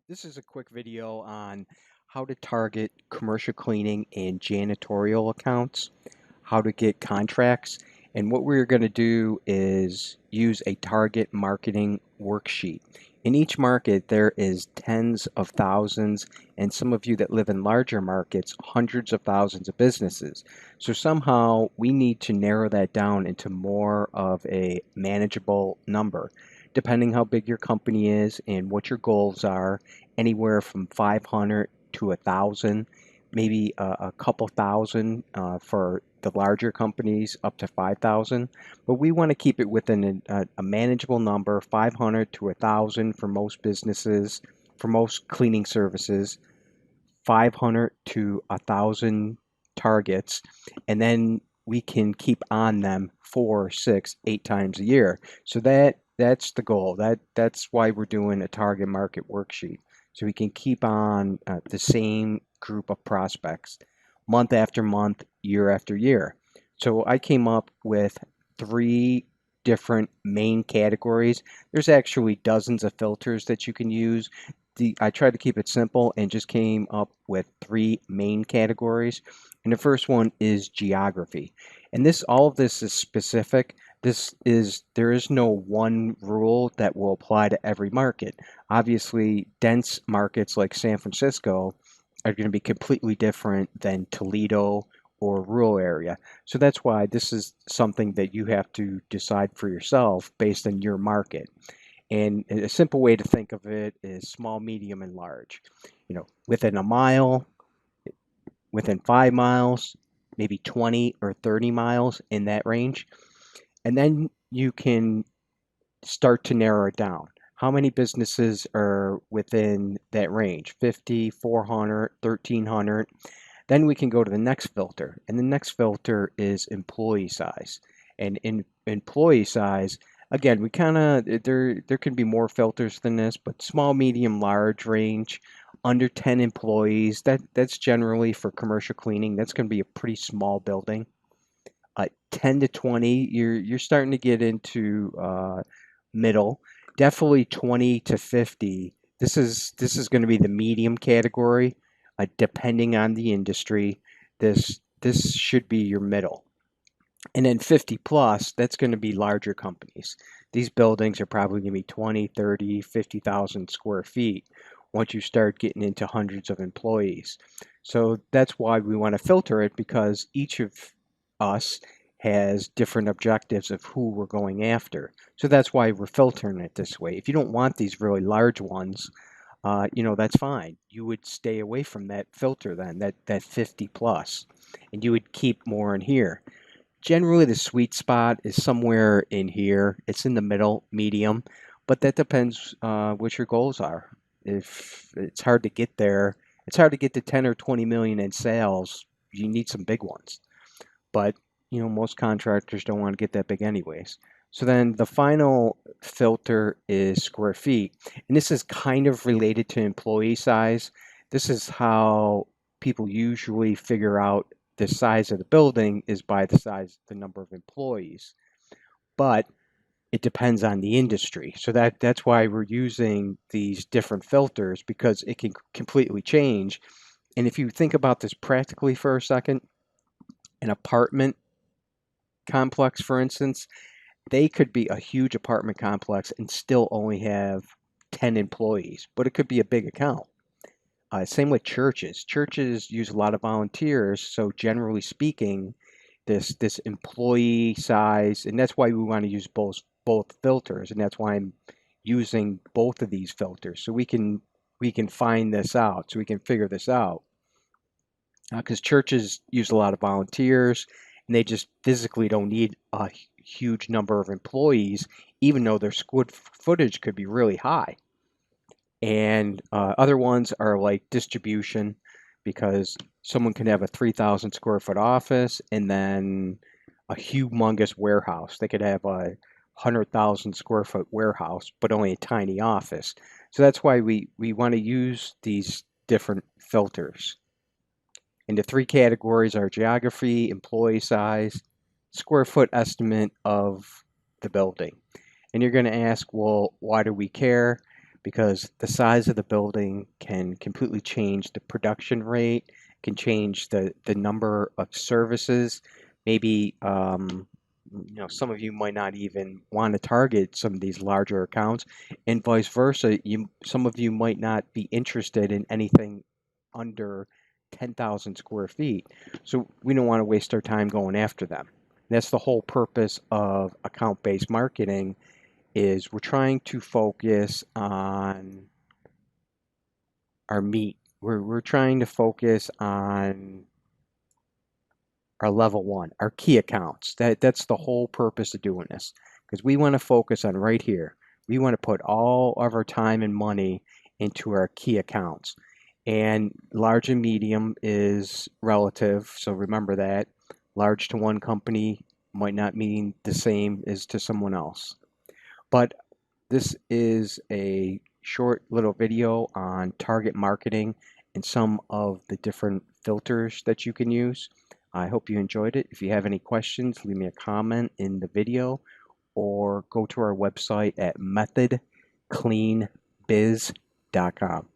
This is a quick video on how to target commercial cleaning and janitorial accounts, how to get contracts, and what we're going to do is use a target marketing worksheet. In each market, there is tens of thousands, and some of you that live in larger markets, hundreds of thousands of businesses. So somehow we need to narrow that down into more of a manageable number, depending how big your company is and what your goals are, anywhere from 500 to 1,000, maybe a couple thousand for the larger companies up to 5,000. But we want to keep it within a manageable number, 500 to 1,000 for most businesses, for most cleaning services, 500 to 1,000 targets, and then we can keep on them 4, 6, 8 times a year. So that's the goal. That's why we're doing a target market worksheet. So we can keep on the same group of prospects month after month, year after year. So I came up with 3 different main categories. There's actually dozens of filters that you can use. I tried to keep it simple and just came up with 3 main categories. And the first one is geography. And all of this is specific. There is no one rule that will apply to every market. Obviously, dense markets like San Francisco are going to be completely different than Toledo or rural area. So that's why this is something that you have to decide for yourself based on your market. And a simple way to think of it is small, medium, and large. Within a mile, within 5 miles, maybe 20 or 30 miles in that range. And then you can start to narrow it down. How many businesses are within that range? 50, 400, 1,300. Then we can go to the next filter. And the next filter is employee size. And in employee size, again, we kind of there can be more filters than this, but small, medium, large range, under 10 employees. That's generally for commercial cleaning. That's going to be a pretty small building. 10 to 20, you're starting to get into middle. Definitely 20 to 50. This is going to be the medium category. Depending on the industry, this should be your middle. And then 50 plus, that's going to be larger companies. These buildings are probably going to be 20, 30, 50,000 square feet once you start getting into hundreds of employees. So that's why we want to filter it, because each of us has different objectives of who we're going after. So that's why we're filtering it this way. If you don't want these really large ones, that's fine. You would stay away from that filter then, that 50 plus, and you would keep more in here. Generally, the sweet spot is somewhere in here. It's in the middle, medium, but that depends what your goals are. If it's hard to get there, it's hard to get to 10 or 20 million in sales. You need some big ones. But, most contractors don't want to get that big anyways. So then the final filter is square feet. And this is kind of related to employee size. This is how people usually figure out the size of the building is by the number of employees. But it depends on the industry. So that's why we're using these different filters, because it can completely change. And if you think about this practically for a second, an apartment complex, for instance, they could be a huge apartment complex and still only have 10 employees, but it could be a big account. Same with churches. Churches use a lot of volunteers, so generally speaking, this employee size, and that's why we want to use both filters, and that's why I'm using both of these filters, so we can find this out, so we can figure this out. Because churches use a lot of volunteers, and they just physically don't need a huge number of employees, even though their squid footage could be really high. And other ones are like distribution, because someone can have a 3,000 square foot office and then a humongous warehouse. They could have a 100,000 square foot warehouse, but only a tiny office. So that's why we want to use these different filters. And the 3 categories are geography, employee size, square foot estimate of the building. And you're going to ask, well, why do we care? because the size of the building can completely change the production rate, can change the number of services. Maybe some of you might not even want to target some of these larger accounts, and vice versa. Some of you might not be interested in anything under 10,000 square feet. So we don't want to waste our time going after them. That's the whole purpose of account-based marketing, is we're trying to focus on our meat. We're trying to focus on our level one, our key accounts. That's the whole purpose of doing this, because we want to focus on right here. We want to put all of our time and money into our key accounts. And large and medium is relative, so remember that. Large to one company might not mean the same as to someone else. But this is a short little video on target marketing and some of the different filters that you can use. I hope you enjoyed it. If you have any questions, leave me a comment in the video or go to our website at methodcleanbiz.com.